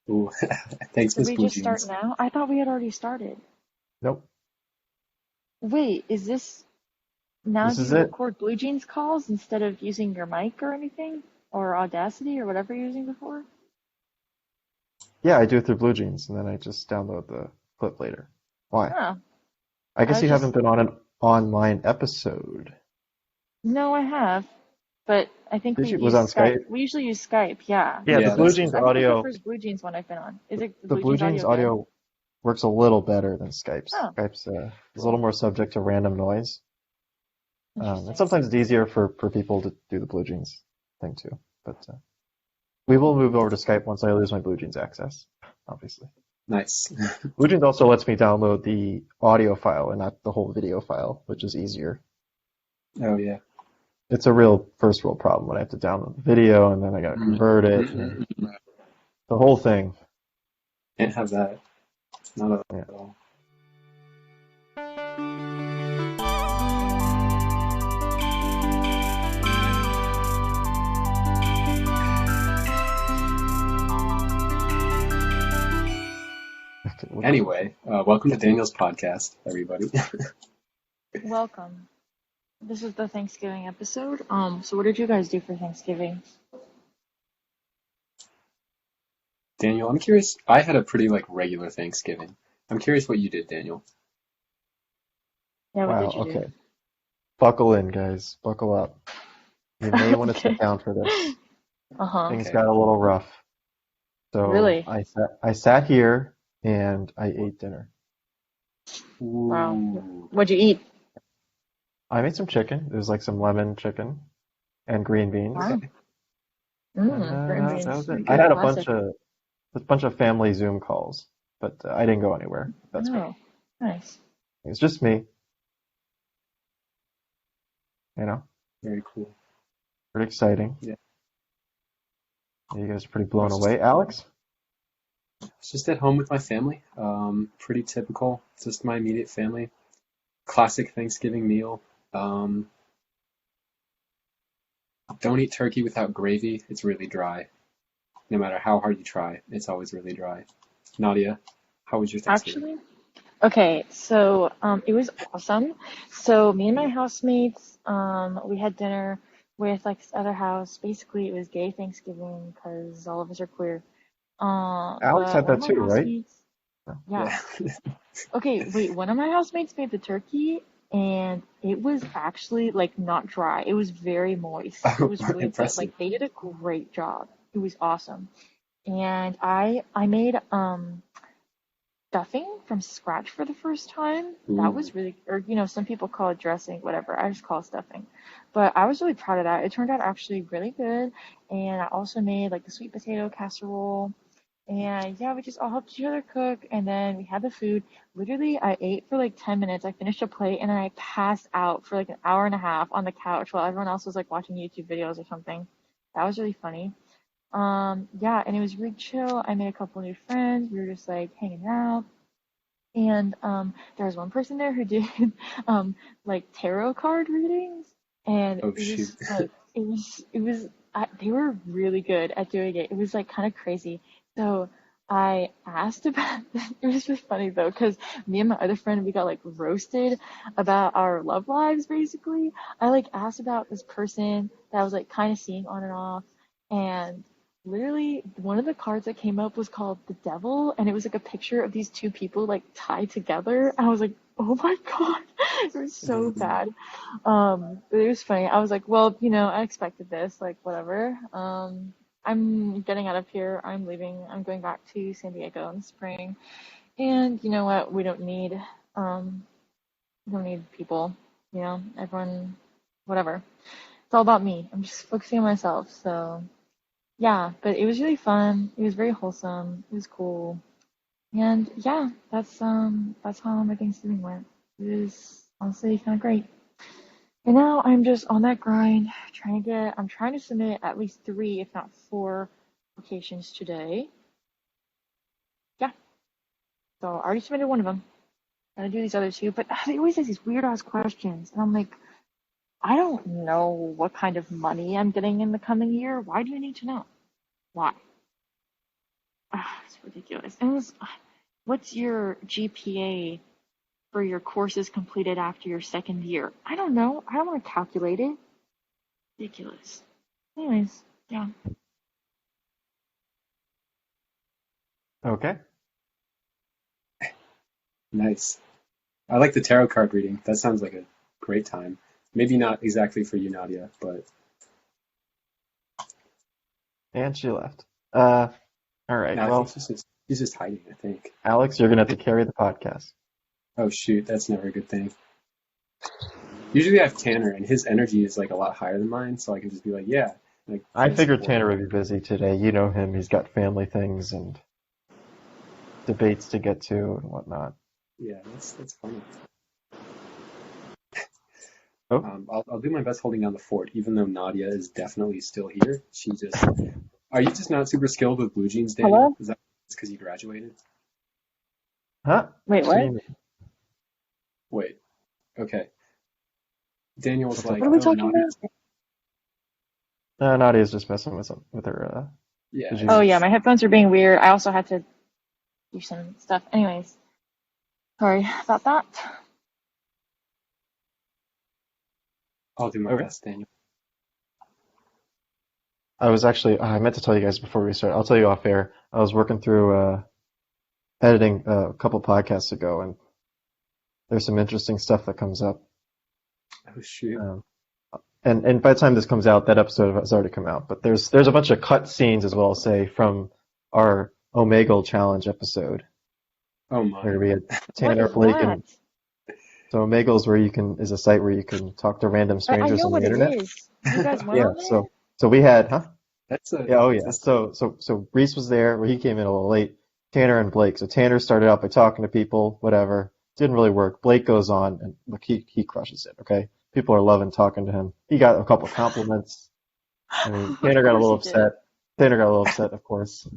Ooh, thanks, Did Miss we Blue just start Jeans. now? I thought we had already started. Nope. Wait, is this now This is you it. record Blue Jeans calls instead of using your mic or anything? Or Audacity or whatever you're using before? Yeah, I do it through Blue Jeans, and then I just download the clip later. Why? Oh, I I guess was you just, haven't been on an online episode. no, I have. But I think Did we you? Was use on Skype. Skype? We usually use Skype, yeah. Yeah, the Yeah, Blue that's Jeans true. I think it's the audio, first Blue Jeans one I've been on. Is it the the Blue Blue Jeans Jeans audio good? audio works a little better than Skype's. Oh, Skype's is a little cool. more subject to random noise. And Interesting. sometimes it's easier for people to do the Blue Jeans thing too. But we will move over to Skype once I lose my Blue Jeans access, obviously. Nice. Blue Jeans also lets me download the audio file and not the whole video file, which is easier. Oh yeah. It's a real first world problem when I have to download the video and then I gotta Mm. convert it and Mm-mm-mm. the whole thing. Can't have that. Not at Yeah. all. Look at Anyway, welcome to Daniel's podcast, everybody. Welcome. This is the Thanksgiving episode. So what did you guys do for Thanksgiving? Daniel, I'm curious. I had a pretty regular Thanksgiving. I'm curious what you did, Daniel. Yeah, what Wow, did you do? okay. Buckle in, guys. Buckle up. You may want to sit Okay. down for this. Uh-huh. Things Okay. got a little rough. So Really? I sat here and I ate dinner. Wow. Ooh. What'd you eat? I made some chicken. It was like some lemon chicken and green beans. Wow. Okay. And Green that beans. was it. I Good, had classic. a bunch of family Zoom calls, but I didn't go anywhere. That's good. Oh, nice. It was just me, you know, Very cool. pretty exciting. Yeah. You guys are pretty I blown was just away. Alex? at home with my family. Pretty typical. Just my immediate family. Classic Thanksgiving meal. Um, don't eat turkey without gravy. It's really dry. No matter how hard you try, it's always really dry. Nadia, how was your Thanksgiving? Actually, okay, so it was awesome. So me and my housemates, we had dinner with like this other house. Basically, it was gay Thanksgiving because all of us are queer. Alex But had one of that my too, right? housemates, yeah. Yeah. Okay, wait, one of my housemates made the turkey and it was actually like not dry. It was very moist. It Oh, was really good. impressive. Like they did a great job. It was awesome. And I made stuffing from scratch for the first time. That Ooh. was really, or some people call it dressing, whatever. I just call it stuffing. But I was really proud of that. It turned out actually really good. And I also made like the sweet potato casserole. And yeah, we just all helped each other cook, and then we had the food. Literally, I ate for like 10 minutes. I finished a plate, and then I passed out for like an hour and a half on the couch while everyone else was like watching YouTube videos or something. That was really funny. Yeah, and it was really chill. I made a couple new friends. We were just like hanging out. And there was one person there who did like tarot card readings, and Oh, it shoot. was like they were really good at doing it. It was like kind of crazy. So I asked about it was just funny though, because me and my other friend we got like roasted about our love lives basically. I like asked about this person that I was like kind of seeing on and off, and literally, one of the cards that came up was called the Devil, and it was like a picture of these two people like tied together. I was like, oh my God, it was so Mm. bad. But it was funny. I was like, well, I expected this, like whatever. I'm getting out of here. I'm leaving. I'm going back to San Diego in the spring. And you know what? We don't need people. Everyone, whatever. It's all about me. I'm just focusing on myself. So. Yeah, but it was really fun. It was very wholesome. It was cool. And yeah, that's how my Thanksgiving went. It was honestly kind of great. And now I'm just on that grind, I'm trying to submit at least three, if not four applications today. Yeah, so I already submitted one of them. Gotta do these other two, but they always ask these weird ass questions, and I'm like, I don't know what kind of money I'm getting in the coming year. Why do you need to know? Why? it's ridiculous. And what's your GPA for your courses completed after your second year? I don't know. I don't want to calculate it. Ridiculous. Anyways, yeah. Okay. Nice. I like the tarot card reading. That sounds like a great time. Maybe not exactly for you, Nadia, but And she left. All right. no, I think Well, she's just hiding, I think. Alex, you're gonna have to carry the podcast. Oh shoot, that's never a good thing. Usually I have Tanner, and his energy is like a lot higher than mine, so I can just be like, yeah, like I full figured support. Tanner would be busy today. You know him. He's got family things and debates to get to and whatnot. Yeah, that's funny. Oh, I'll do my best holding down the fort, even though Nadia is definitely still here. Are you just not super skilled with blue jeans, Daniel? Hello? Is that because you graduated? huh? Wait, What do what? you mean? Wait, okay. Daniel was What's up? What like, are we oh, talking Nadia. about? Nadia's just messing with her Yeah, Oh, jeans. yeah, my headphones are being weird. I also had to do some stuff. Anyways, sorry about that. I'll do my Okay. best, Daniel. I meant to tell you guys before we start. I'll tell you off air. I was working through editing a couple podcasts ago, and there's some interesting stuff that comes up. Oh shoot. Um, and by the time this comes out, that episode has already come out. But there's a bunch of cut scenes as well, say, from our Omegle Challenge episode, Oh where my. we had What Tanner, is Blake, that? and so Omegle is a site where you can talk to random I strangers know on the what it internet. is. You guys went Yeah, on there? so we had, huh? That's a Yeah, oh yeah. that's So Reese was there, where he came in a little late. Tanner and Blake. So Tanner started out by talking to people, whatever. Didn't really work. Blake goes on and look, he crushes it. Okay, people are loving talking to him. He got a couple compliments. I mean, Of Tanner got a course little you did. upset. Tanner got a little upset, of course.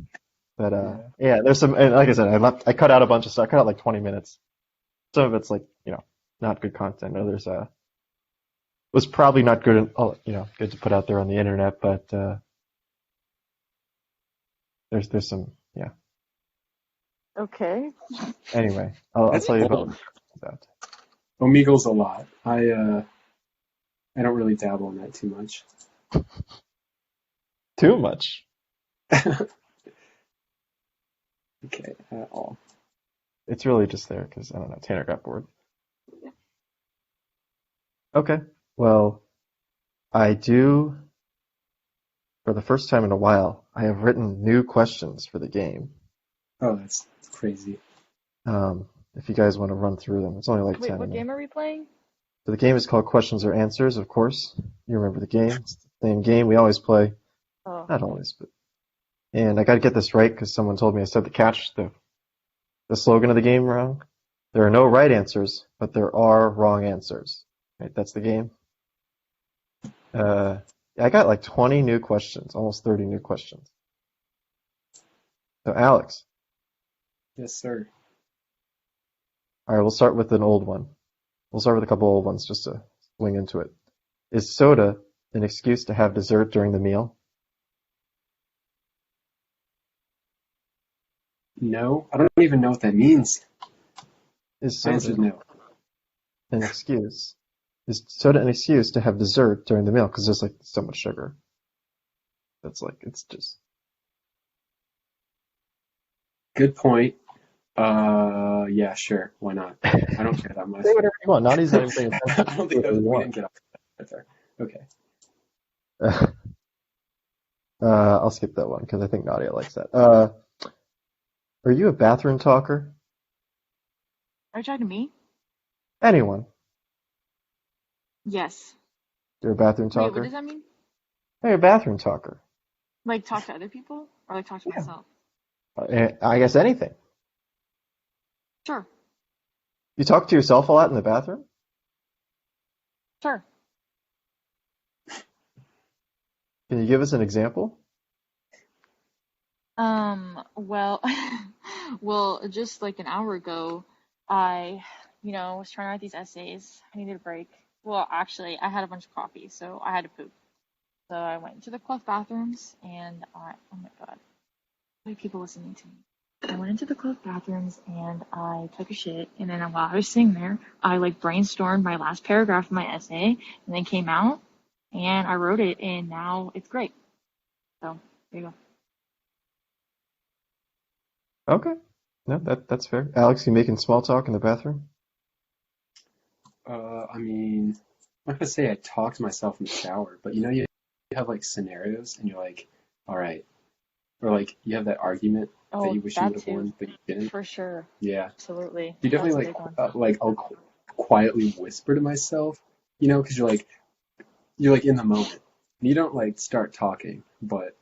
But yeah. yeah, there's some. And like I said, I cut out a bunch of stuff. I cut out like 20 minutes. Some of it's like not good content. Others was probably not good. Good to put out there on the internet. But there's some yeah. Okay. Anyway, I'll That's tell you about bold. that. Omegle's a lot. I don't really dabble in that too much. Too much. Okay, at all. It's really just there because I don't know. Tanner got bored. Okay. Well, I do. For the first time in a while, I have written new questions for the game. Oh, that's crazy. If you guys want to run through them, it's only like Wait, 10 what minutes. game are we playing? So the game is called Questions or Answers, of course. You remember the game. It's the same game we always play. Oh, Not always, but. And I got to get this right because someone told me I said the slogan of the game wrong. There are no right answers, but there are wrong answers. Right? That's the game. I got like 20 new questions, almost 30 new questions. So Alex, Yes, sir. all right, we'll start with an old one. We'll start with a couple old ones just to swing into it. Is soda an excuse to have dessert during the meal? No, I don't even know what that means. Is My answer is soda no. an excuse? Is soda an excuse to have dessert during the meal? Because there's like so much sugar. That's like, it's just. Good point. Yeah, sure. Why not? I don't care that much. Say whatever you want. Nadi's not even paying I attention. don't Say think that whatever you we want. didn't get off that there. Okay. I'll skip that one because I think Nadia likes that. Are you a bathroom talker? are you talking to me? Anyone? Yes. You're a bathroom Wait, what talker? does that mean? Hey, you're a bathroom talker. Like talk to other people or like talk to Yeah. myself? I guess anything. Sure. You talk to yourself a lot in the bathroom? Sure. Can you give us an example? Well, well, just like an hour ago, I, was trying to write these essays. I needed a break. Well, actually, I had a bunch of coffee, so I had to poop. So I went to the cloth bathrooms, and oh my God, people listening to me. I went into the closed bathrooms and I took a shit. And then while I was sitting there, I like brainstormed my last paragraph of my essay and then came out and I wrote it and now it's great. So there you go. Okay. No, that's fair. Alex, you making small talk in the bathroom? I mean, I'm not gonna say I talk to myself in the shower, but you have like scenarios and you're like, all right, or like you have that argument that Oh, you wish you that would have too. won, but you didn't. For sure. Yeah, Absolutely. you That's a definitely big one. I'll quietly whisper to myself, because you're like in the moment. You don't like start talking, but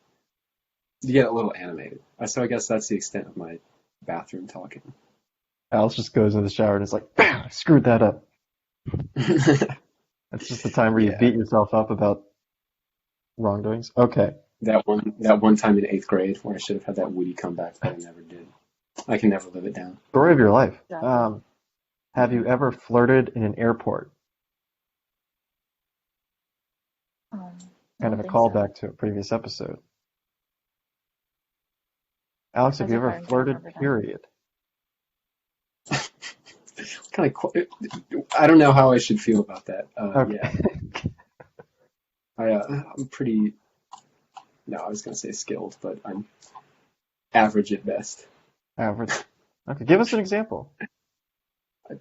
you get a little animated. So I guess that's the extent of my bathroom talking. Alex just goes in the shower and is like, bam, I screwed that up. That's just the time where you Yeah, beat yourself up about wrongdoings. Okay. that one time in 8th grade where I should have had that witty comeback, but I never did. I can never live it down. Story of your life. Exactly. Have you ever flirted in an airport? I Kind don't of a think so. callback to a previous episode. Alex, have As you if I ever can flirted, remember that. period? Kind of, I don't know how I should feel about that. Okay. Yeah, I'm pretty. No, I was gonna say skilled, but I'm average at best. Average. Okay, give us an example. I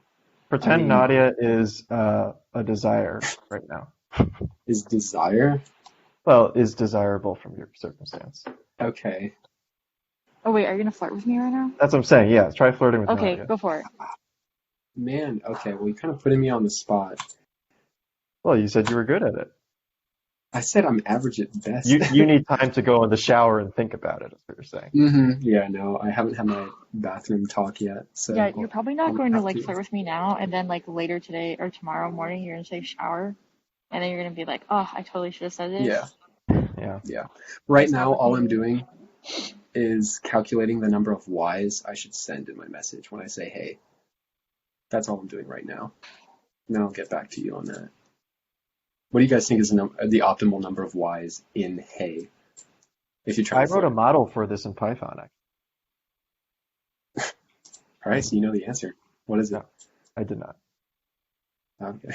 Pretend mean, Nadia is a desire right now. is desire Well, is desirable from your circumstance. okay? Oh wait, are you gonna flirt with me right now? That's what I'm saying. Yeah, try flirting with Okay, Nadia. go for it. Man, okay. Well, you're kind of putting me on the spot. Well, you said you were good at it. I said I'm average at best. You need time to go in the shower and think about it, is what you're saying. Yeah, no, I haven't had my bathroom talk yet, so Yeah, you're probably not I'll going to have like to. flirt with me now, and then like later today or tomorrow morning, you're gonna take a shower, and then you're gonna be like, oh, I totally should have said Yeah, this. Yeah. yeah. Right That's not now, what all I'm you do. doing is calculating the number of Y's I should send in my message when I say hey. That's all I'm doing right now. And then I'll get back to you on that. What do you guys think is the optimal number of Y's in hey if you're I trying to wrote a flirt? model for this in Python, actually. All right, so you know the answer. What is it? No, I did not. Okay.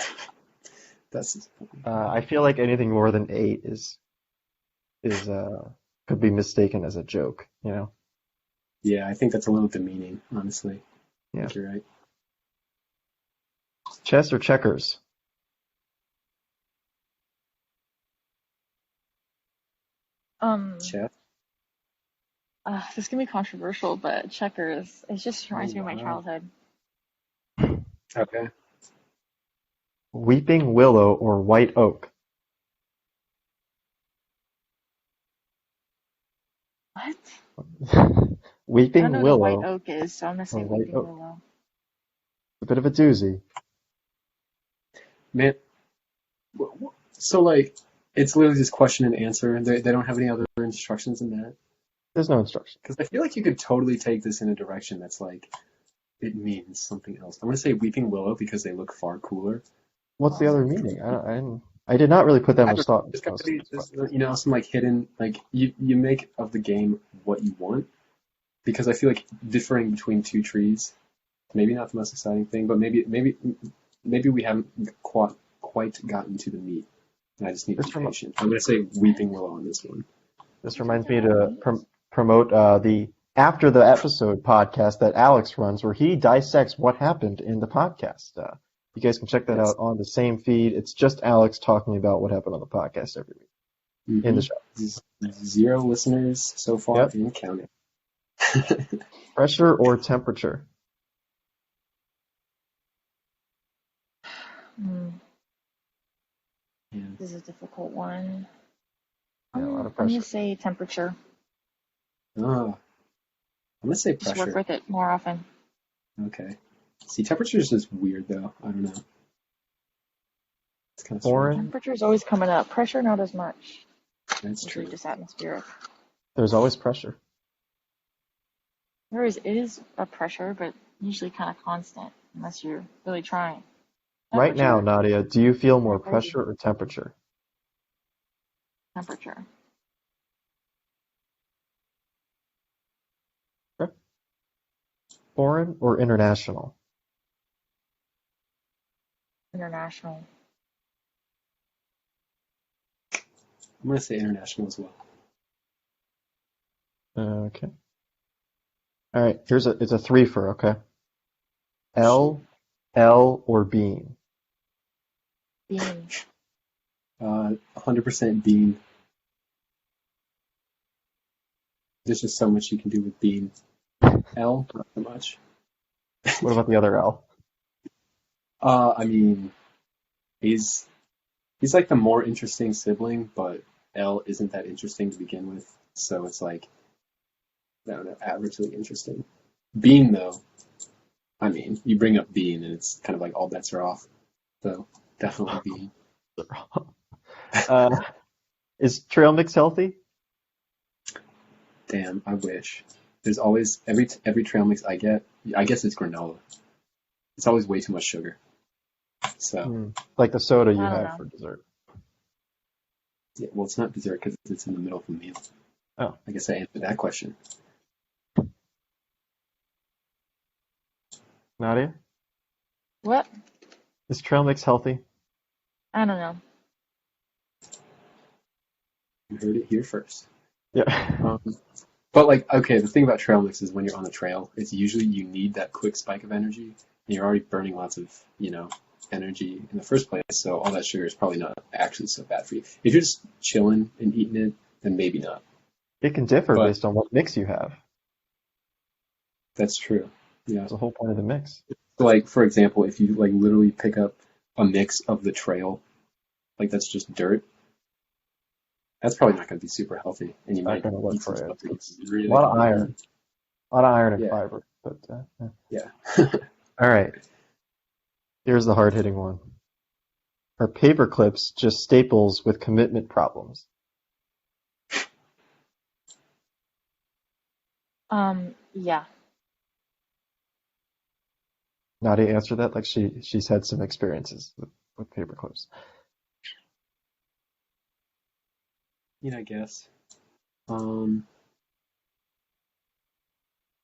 That's I feel like anything more than 8 is could be mistaken as a joke, you know? Yeah, I think that's a little demeaning, honestly. I Yeah. think you're right. Chess or checkers? Chess? This can be controversial, but checkers, it just Oh reminds me of my wow. childhood. Okay. Weeping willow or white oak? What? I don't Weeping know what a white willow oak is, so I'm gonna or say white weeping oak? willow. A bit of a doozy. Man, so like it's literally just question and answer. They don't have any other instructions in that. There's no instruction. Because I feel like you could totally take this in a direction that's like it means something else. I'm gonna say weeping willow because they look far cooler. What's the other meaning? I did not really put that I much don't know. thought There's into gotta be this. some like hidden like you make of the game what you want because I feel like differing between two trees maybe not the most exciting thing, but maybe we haven't quite gotten to the meat. And I just need to be patient. I'm gonna say weeping willow on this one. This reminds me to promote the After the Episode podcast that Alex runs, where he dissects what happened in the podcast. You guys can check that Yes. out on the same feed. It's just Alex talking about what happened on the podcast every week in the show. 0 listeners so far Yep. and counting. Pressure or temperature? Yeah. This is a difficult one. Yeah, a lot of I'm pressure. gonna say temperature. I'm gonna say Just work pressure. with it more often. Okay. See, temperature is just weird though. I don't know. It's kind of strange. Foreign. Temperature is always coming up. Pressure, not as much. That's Usually true. just atmospheric. There's always pressure. There is, it is a pressure, but usually kind of constant, unless you're really trying. Right now, Temperature, Nadia, do you feel more crazy. pressure or temperature? Temperature. foreign or international? International. I'm gonna say international as well. Okay. All right. It's a threefer. Okay. Shoot. L, or bean? Bean. 100% bean. There's just so much you can do with bean. L, not so much. What about the other L? I mean, he's like the more interesting sibling, but L isn't that interesting to begin with. So it's like, I don't know, averagely interesting. Bean, though, I mean, you bring up Bean and it's kind of like all bets are off. So definitely Bean. Uh, is trail mix healthy? Damn, I wish. There's always every trail mix I get. I guess it's granola. It's always way too much sugar. So Like the soda you I don't have know. for dessert. yeah, well, it's not dessert because it's in the middle of the meal. Oh. I guess I answered that question. Nadia, What? is trail mix healthy? I don't know. You heard it here first. Yeah. But like, okay, the thing about trail mix is when you're on the trail, it's usually you need that quick spike of energy, and you're already burning lots of, energy in the first place. So all that sugar is probably not actually so bad for you. If you're just chilling and eating it, then maybe not. It can differ But based on what mix you have. that's true. Yeah. That's the whole point of the mix. So like, for example, if you like literally pick up a mix of the trail, like that's just dirt, that's probably not going to be super healthy, and you Not might going to work eat some for you. stuff that's It's really a lot of really iron. A lot of iron and Yeah. fiber. But Yeah. all right. Here's the hard-hitting one. Are paper clips just staples with commitment problems? Yeah. Nadia answered that like she's had some experiences with paper clips. I guess.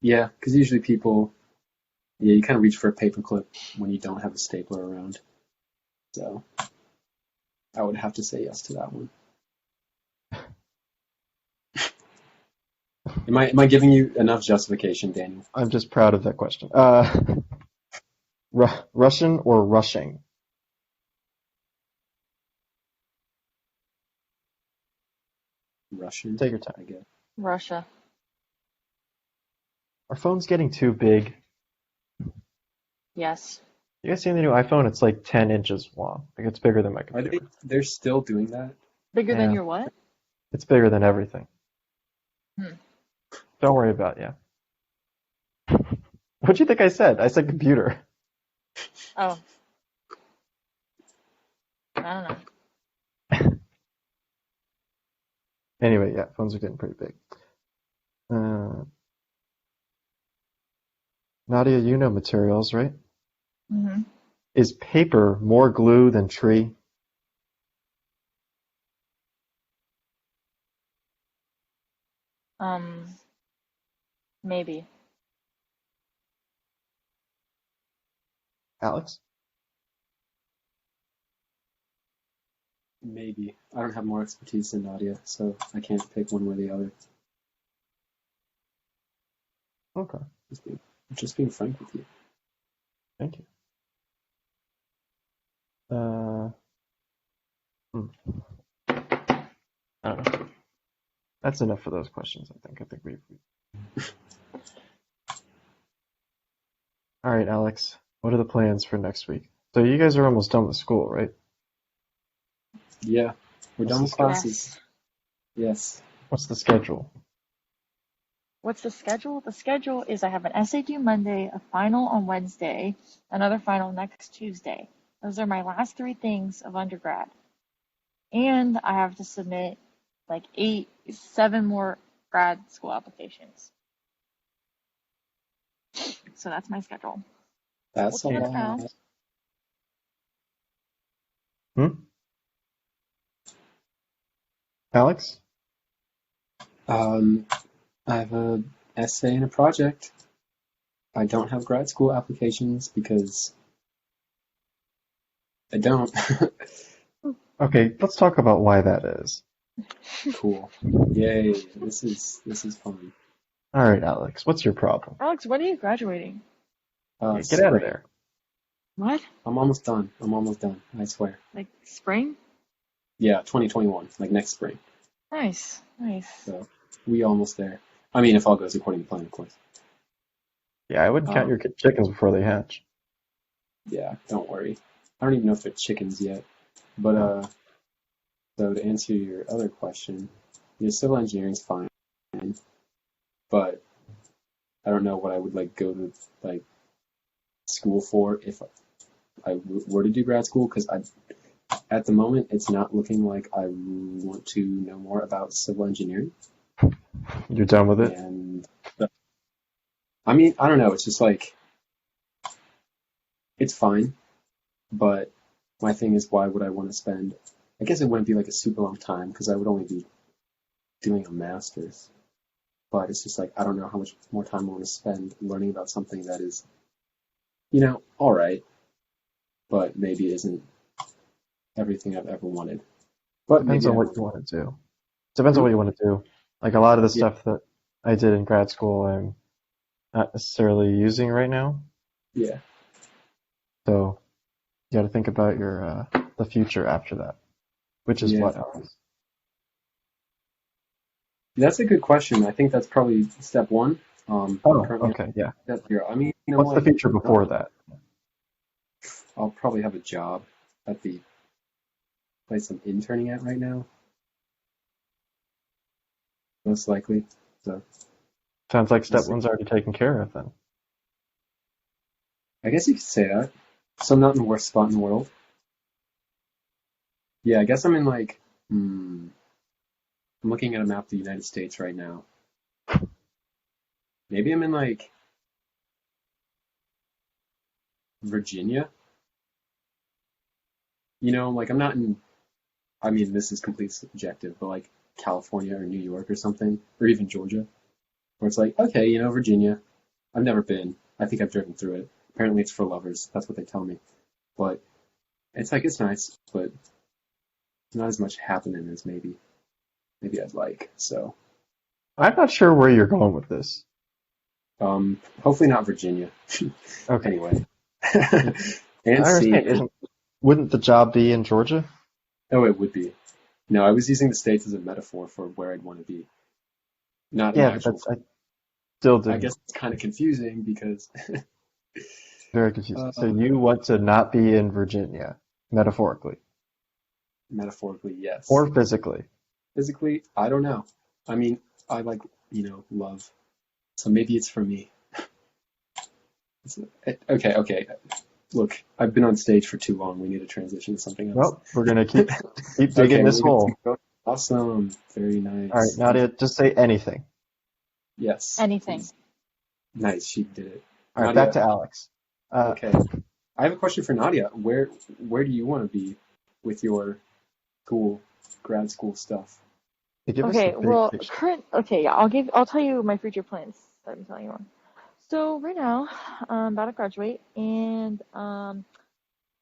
Yeah, because usually people, you kind of reach for a paperclip when you don't have a stapler around. So I would have to say yes to that one. Am I giving you enough justification, Daniel? I'm just proud of that question. Russian or rushing? Russian, Take your time. I guess. Russia. Are phones getting too big? Yes. You guys seen the new iPhone? It's like 10 inches long. Like it's bigger than my Are computer. they're still doing that? Bigger than Yeah. your what? It's bigger than everything. Hmm. Don't worry about it, yeah. What'd you think I said? I said computer. Oh. I don't know. Anyway, yeah, phones are getting pretty big. Nadia, you know materials, right? Mm-hmm. Is paper more glue than tree? Maybe. Alex? Maybe. I don't have more expertise than Nadia, so I can't pick one way or the other. Okay, Just being frank with you. thank you. I don't know. That's enough for those questions, I think. we've... All right, Alex, what are the plans for next week? So you guys are almost done with school, right? Yeah, we're done with classes. Yes. What's the schedule? What's the schedule? The schedule is I have an essay due Monday, a final on Wednesday, another final next Tuesday. Those are my last 3 things of undergrad. And I have to submit like 7 more grad school applications. So that's my schedule. That's a We'll get it lot. out. Alex? I have a essay and a project. I don't have grad school applications because I don't. Okay, let's talk about why that is. Cool. Yay. This is fun. All right, Alex, what's your problem? Alex, when are you graduating? Yeah, get out of Spring. there. What? I'm almost done. I swear. Like spring? Yeah, 2021, like next spring. Nice, nice. So we almost there. I mean, if all goes according to plan, of course. Yeah, I wouldn't count Um, your chickens before they hatch. yeah, don't worry. I don't even know if they're chickens yet. But Oh, so to answer your other question, civil engineering's fine, but I don't know what I would like go to like school for if were to do grad school because at the moment it's not looking like I want to know more about civil engineering. you're done with it? And I mean, I don't know. It's just like it's fine, but my thing is, why would I want to spend? I guess it wouldn't be like a super long time because I would only be doing a master's. But it's just like I don't know how much more time I want to spend learning about something that is, all right, but maybe isn't everything I've ever wanted. But Depends maybe on I what want you to. want to do. Depends on what you want to do. Like a lot of the Yeah, stuff that I did in grad school, I'm not necessarily using right now. yeah, So you got to think about your the future after that, which is yeah. what else? That's a good question. I think that's probably step one. I'm Oh, currently okay, yeah. at step 0. I mean, What's the future no, before that? I'll probably have a job at the place I'm interning at right now, most likely. So Sounds like we'll step see. one's already taken care of then. I guess you could say that. So I'm not in the worst spot in the world. Yeah, I guess I'm in like, I'm looking at a map of the United States right now. Maybe I'm in like Virginia. Like I'm not in, I mean, this is completely subjective, but like California or New York or something, or even Georgia, where it's like, okay, Virginia. I've never been. I think I've driven through it. Apparently it's for lovers. That's what they tell me. But it's like, it's nice, but not as much happening as maybe I'd like. So, I'm not sure where you're going with this. hopefully not Virginia. Okay. Anyway. I And C, understand. Wouldn't the job be in Georgia? oh, it would be. No, I was using the states as a metaphor for where I'd want to be, not an Yeah, but actual. I still I didn't. guess it's kind of confusing because, Very confusing. So uh, you want to not be in Virginia, metaphorically, metaphorically, yes. or physically. Physically, I don't know. I mean, I like, love. So maybe it's for me. Okay. Look, I've been on stage for too long. We need to transition to something else. Well, we're gonna keep Okay, digging this we're going to hole. go. Awesome. Very All right, nice. Nadia, just say anything. Yes. Anything. Nice. She did it. All right, back Nadia, to Alex. Uh, okay. I have a question for Nadia. Where do you want to be with your school, grad school stuff? give us the Okay, big well, picture. okay, yeah, I'll tell you my future plans that I'm telling you on. So right now, I'm about to graduate, and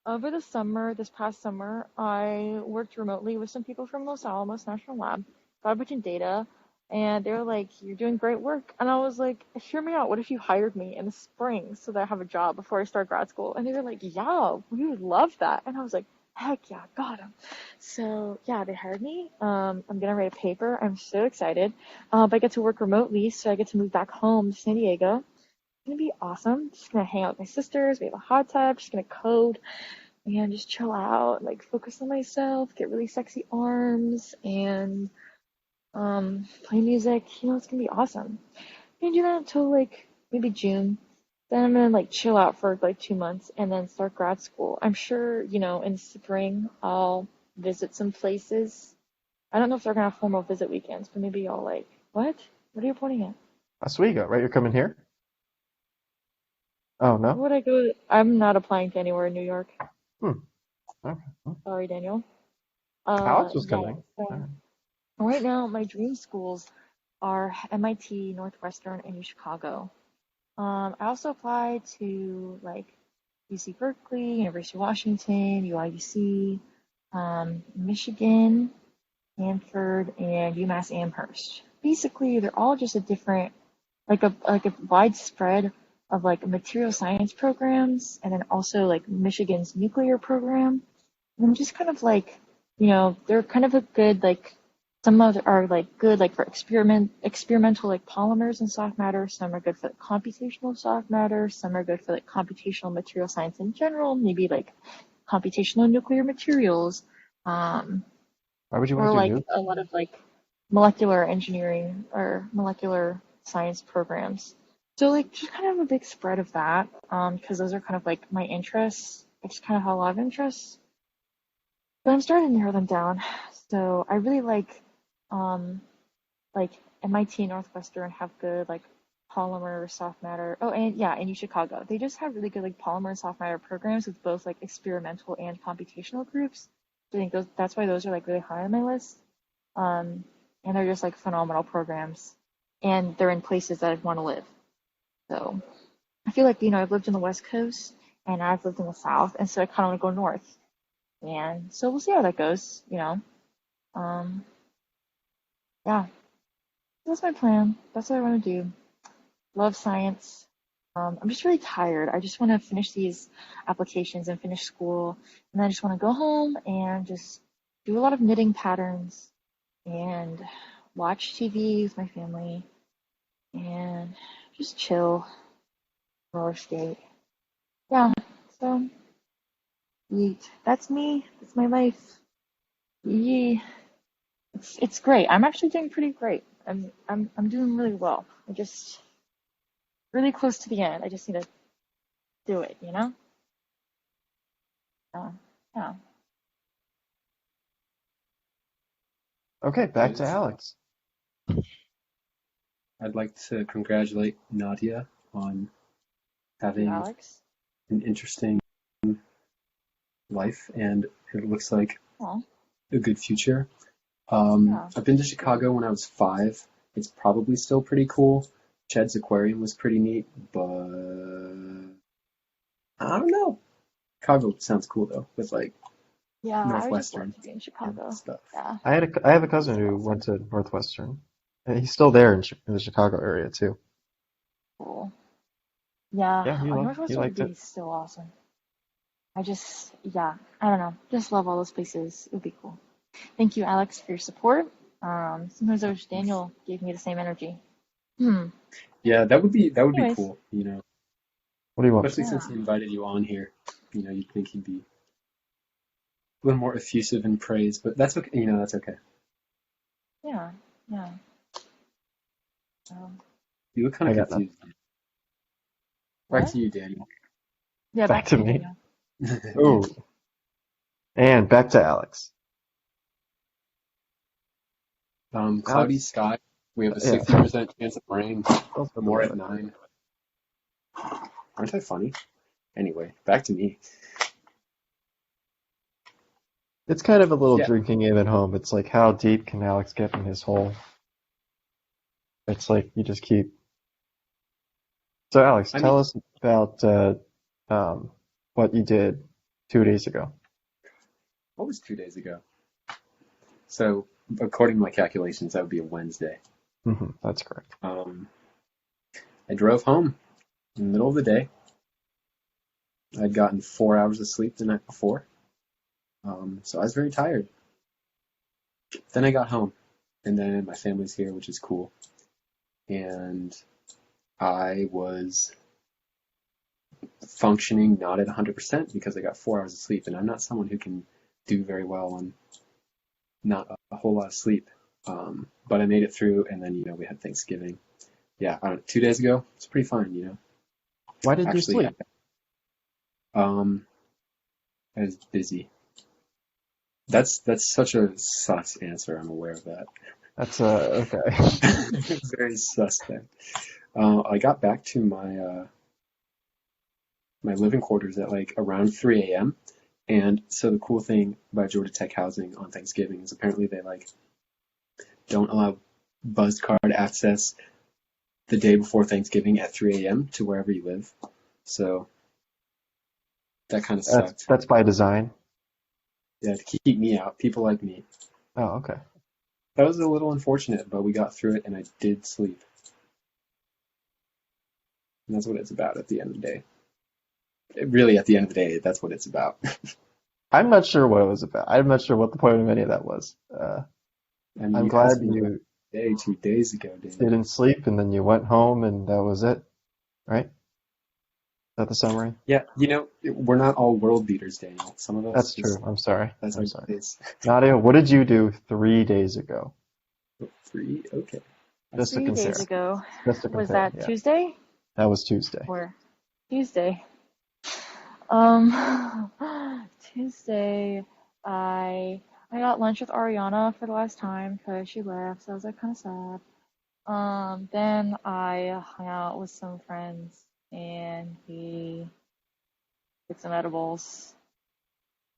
over the summer, this past summer, I worked remotely with some people from Los Alamos National Lab, got a bunch of data, and they were like, "You're doing great work." And I was like, "Hear me out. What if you hired me in the spring so that I have a job before I start grad school?" And they were like, "Yeah, we would love that." And I was like, "Heck yeah, got him." So yeah, they hired me. I'm gonna write a paper. I'm so excited. I get to work remotely, so I get to move back home to San Diego. It's gonna be awesome. Just gonna hang out with my sisters. We have a hot tub. Just gonna code and just chill out, like focus on myself, get really sexy arms, and play music. It's gonna be awesome. I'm gonna do that until like maybe June. Then I'm gonna like chill out for like 2 months and then start grad school. I'm sure, in spring I'll visit some places. I don't know if they're gonna have formal visit weekends, but maybe I'll like, what? What are you pointing at? Oswego, right? You're coming here? Oh, Where no? would I go? I'm not applying to anywhere in New York. Hmm. Okay. Well, Sorry, Daniel. Alex was Yeah. coming. All So right. right now, my dream schools are MIT, Northwestern, and U Chicago. I also applied to like UC Berkeley, University of Washington, UIUC, Michigan, Hanford, and UMass Amherst. Basically, they're all just a different, like a widespread of like material science programs, and then also like Michigan's nuclear program. And I'm just kind of like, they're kind of a good like some of are like good like for experimental like polymers and soft matter. Some are good for like, computational soft matter. Some are good for like computational material science in general. Maybe like computational nuclear materials. Um, Why would you want or to do like nuke? a lot of like molecular engineering or molecular science programs. So like just kind of a big spread of that, because those are kind of like my interests. I just kind of have a lot of interests, but I'm starting to narrow them down. So I really um, like MIT and Northwestern have good like polymer soft matter. Oh, and yeah, and U Chicago. They just have really good like polymer and soft matter programs with both like experimental and computational groups. So I think that's why those are like really high on my list. Um, and they're just like phenomenal programs, and they're in places that I'd want to live. So I feel like I've lived in the West Coast and I've lived in the South, and so I kind of want to go north. And so we'll see how that goes. Um, yeah, that's my plan. That's what I want to do. Love science. I'm just really tired. I just want to finish these applications and finish school, and then I just want to go home and just do a lot of knitting patterns and watch TV with my family and just chill, roller skate. Yeah, so yeet. That's me. That's my life. Yee. It's great. I'm actually doing pretty great. I'm doing really well. I just really close to the end. I just need to do it. Uh, yeah. Okay, back I'd, to Alex. I'd like to congratulate Nadia on Thank you, having Alex. an interesting life, and it looks like Oh, a good future. yeah. I've been to Thank you. Chicago when I was 5. It's probably still pretty cool. Ched's Aquarium was pretty neat, but I don't know. Chicago sounds cool though, with like Yeah, I would just love Northwestern to be in and Chicago. stuff. Yeah, I have a cousin who went to Northwestern, and he's still there in the Chicago area too. cool. Yeah, Yeah, he Northwestern would liked it. be so awesome. Yeah, I don't know. Just love all those places. It would be cool. Thank you, Alex, for your support. Sometimes I wish Daniel gave me the same energy. Hmm. Yeah, that would be Anyways, cool, What do you want? especially since yeah, he invited you on here. You'd think he'd be a little more effusive in praise, but that's okay. That's okay. yeah, yeah. Um, You look kind I of got nothing. confused. Back what? to you, Daniel. Yeah, Back back to to you, me. Daniel. Oh, and back to Alex. Cloudy Alex, sky. We have a yeah, 60% chance of rain. don't put the More at weather. 9. Aren't I funny? Anyway, back to me. It's kind of a little Yeah, drinking game at home. It's like, how deep can Alex get in his hole? It's like you just keep. So, Alex, I mean, tell us about um, what you did 2 days ago. what was 2 days ago? So, according to my calculations, that would be a Wednesday. That's correct. I drove home in the middle of the day. I'd gotten 4 hours of sleep the night before, so I was very tired. Then I got home, and then my family's here, which is cool. And I was functioning not at 100% because I got 4 hours of sleep, and I'm not someone who can do very well on not a whole lot of sleep. But I made it through, and then we had Thanksgiving. Yeah, I don't know, 2 days ago. It's pretty fun. Why did you Actually, sleep? um, I was busy. That's such a sus answer. I'm aware of that. That's okay. Very suspect. I got back to my living quarters at like around 3 a.m. And so the cool thing about Georgia Tech housing on Thanksgiving is apparently they like don't allow buzz card access the day before Thanksgiving at 3 a.m. to wherever you live. So that kind of sucked. That's by design. Yeah, to keep me out, people like me. Oh, okay. That was a little unfortunate, but we got through it and I did sleep. And that's what it's about at the end of the day. Really, at the end of the day, that's what it's about. I'm not sure what it was about. I'm not sure what the point of any of that was. I mean, I'm you glad asked me you 2 days ago, Daniel. didn't sleep and then you went home and that was it, right? Is that the summary? Yeah, we're not all world beaters, Daniel. Some of us That's true. I'm sorry. that's I'm our sorry. days. Nadia, what did you do 3 days ago? 3? Okay. Just to 3 days compare. ago. Just to Was compare, that yeah. Tuesday That was Tuesday. or Tuesday? Um, Tuesday, I got lunch with Ariana for the last time because she left, so I was like kind of sad. Then I hung out with some friends and we did some edibles.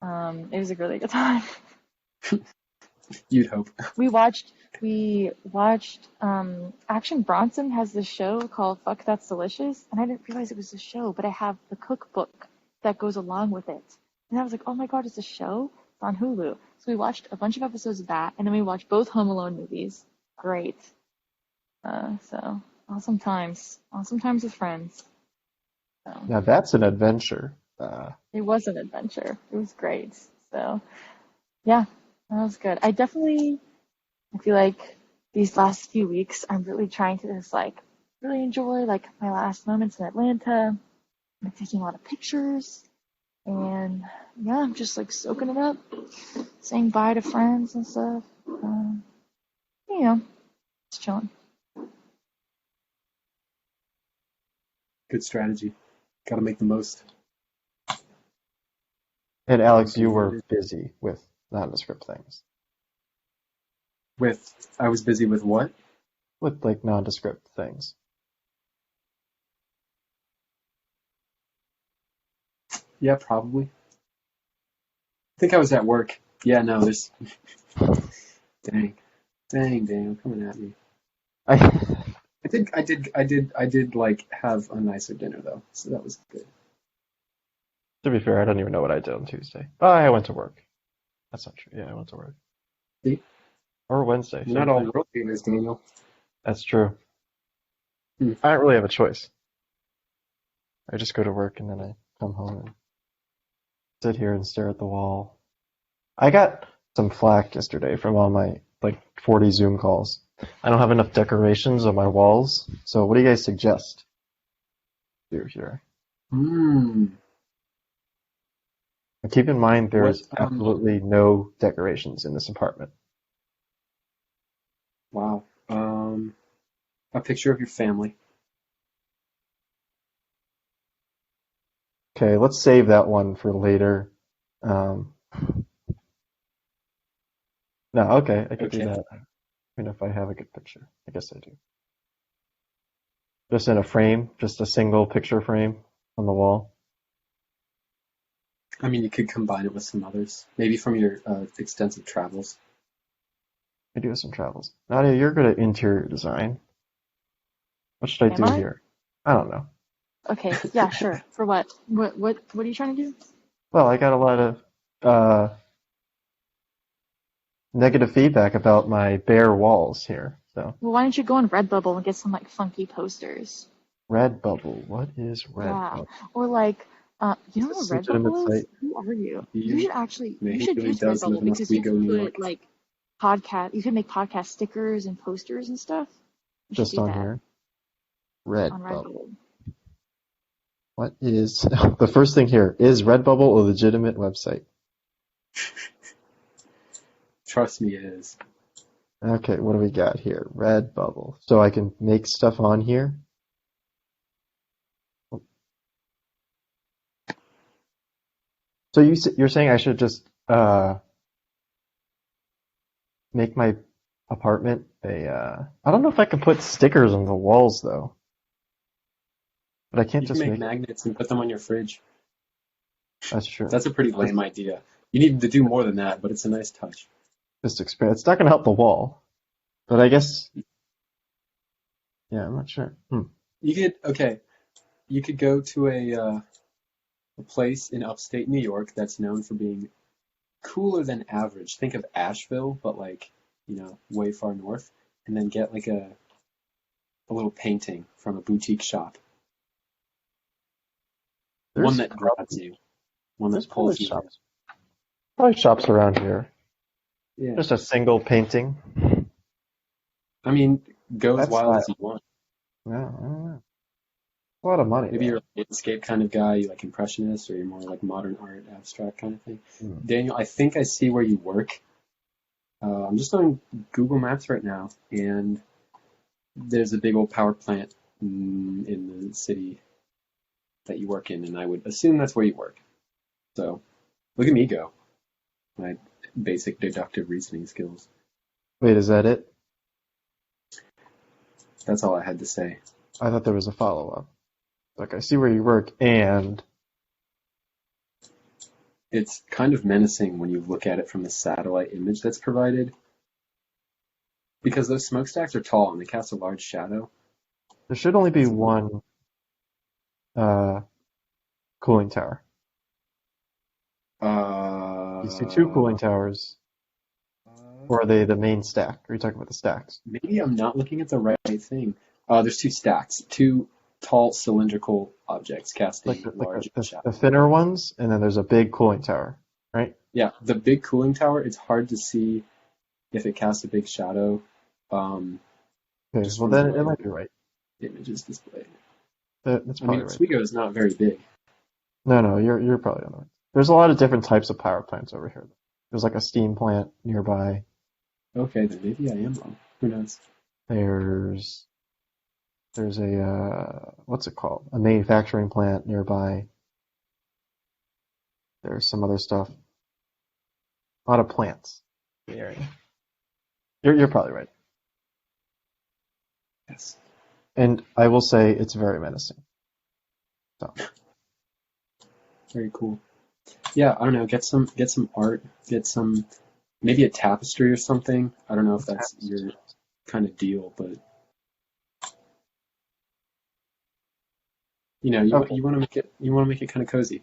It was a really good time. You'd hope. We watched Action Bronson has this show called Fuck That's Delicious, and I didn't realize it was a show, but I have the cookbook that goes along with it. And I was like, oh my god, it's a show? It's on Hulu. So we watched a bunch of episodes of that, and then we watched both Home Alone movies. Great. So awesome times. Awesome times with friends. So Now that's an adventure. it was an adventure. It was great. So yeah, that was good. I feel like these last few weeks, I'm really trying to just like really enjoy like my last moments in Atlanta. I'm taking a lot of pictures, and yeah, I'm just like soaking it up, saying bye to friends and stuff. You know, just chilling. Good strategy. Got to make the most. And Alex, you were busy with nondescript things. I was busy with what? With like nondescript things. Yeah, probably. I think I was at work. Yeah, no, there's. Dang, Daniel, coming at me. I think I did like have a nicer dinner though, so that was good. To be fair, I don't even know what I did on Tuesday. Oh, I went to work. That's not true. Yeah, I went to work. See? Or Wednesday. You're not all world beaters, Daniel. That's true. Hmm. I don't really have a choice. I just go to work and then I come home and sit here and stare at the wall. I got some flack yesterday from all my like 40 Zoom calls. I don't have enough decorations on my walls. So what do you guys suggest? Do here. Hmm. And keep in mind there's What, absolutely no decorations in this apartment. Wow. A picture of your family. Okay, let's save that one for later. No, okay, I could do Okay. that. I mean, if I have a good picture. I guess I do. Just in a frame, just a single picture frame on the wall. I mean, you could combine it with some others, maybe from your extensive travels. I do have some travels. Nadia, you're good at interior design. What should I Am do I? here? I don't know. Okay, yeah, sure. For what? What are you trying to do? Well, I got a lot of negative feedback about my bare walls here. So, Well, why don't you go on Redbubble and get some like funky posters? Redbubble. What is Yeah, Redbubble? or like, you know Is what this a legitimate Redbubble is? site? Who are you? You He, should actually, man, you he should really use does live Redbubble in because you Oswego, can New put York. like podcast, you can make podcast stickers and posters and stuff. You should Just do on that here. on Redbubble. Redbubble. What is the first thing here? Is Redbubble a legitimate website? Trust me, it is. Okay, what do we got here? Redbubble. So I can make stuff on here? So you're saying I should just make my apartment I don't know if I can put stickers on the walls though. But I can't You can just make make magnets and put them on your fridge. That's true. That's a pretty lame idea. You need to do more than that, but it's a nice touch. Just, expand. It's not gonna help the wall. But I guess Yeah, I'm not sure. You could go to a place in upstate New York that's known for being cooler than average. Think of Asheville, but like, way far north, and then get like a little painting from a boutique shop. One There's that grabs you, one there's that probably pulls you in. shops. Probably shops around here. Yeah. Just a single painting. I mean, go as That's wild style. as you want. Yeah, I don't know. A lot of money Maybe you're though. a landscape kind of guy, you like impressionist, or you're more like modern art, abstract kind of thing. Hmm. Daniel, I think I see where you work. I'm just on Google Maps right now, and there's a big old power plant in the city that you work in, and I would assume that's where you work. So look at me go. My basic deductive reasoning skills. Wait, is that it? That's all I had to say. I thought there was a follow-up. Like, I see where you work, and It's kind of menacing when you look at it from the satellite image that's provided, because those smokestacks are tall and they cast a large shadow. there should only be one uh, cooling tower. You see two cooling towers, or are they the main stack? Are you talking about the stacks? Maybe I'm not looking at the right thing. There's two stacks, two tall cylindrical objects casting large The shadow. thinner ones, and then there's a big cooling tower, right? Yeah, the big cooling tower, it's hard to see if it casts a big shadow. Okay, Just well from the then way it might be right. the image is displayed. That's I mean, probably right. Oswego is not very big. No, you're probably on the right. There's a lot of different types of power plants over here. There's like a steam plant nearby. Okay, then maybe I am wrong. Who knows? There's a what's it called? A manufacturing plant nearby. There's some other stuff. A lot of plants in the area. You're probably right. Yes. And I will say it's very menacing. So Very cool. Yeah, I don't know. Get some art. Get some maybe a tapestry or something. I don't know if that's your kind of deal, but okay. you want to make it kind of cozy.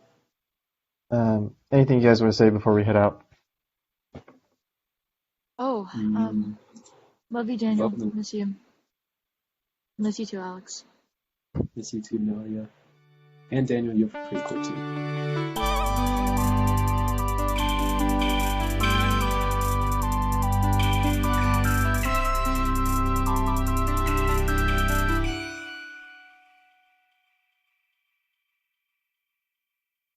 Anything you guys want to say before we head out? Oh, Mm, love you, Daniel. well, Miss you. Miss you too, Alex. miss you too, Nadia. And Daniel, you're pretty cool too.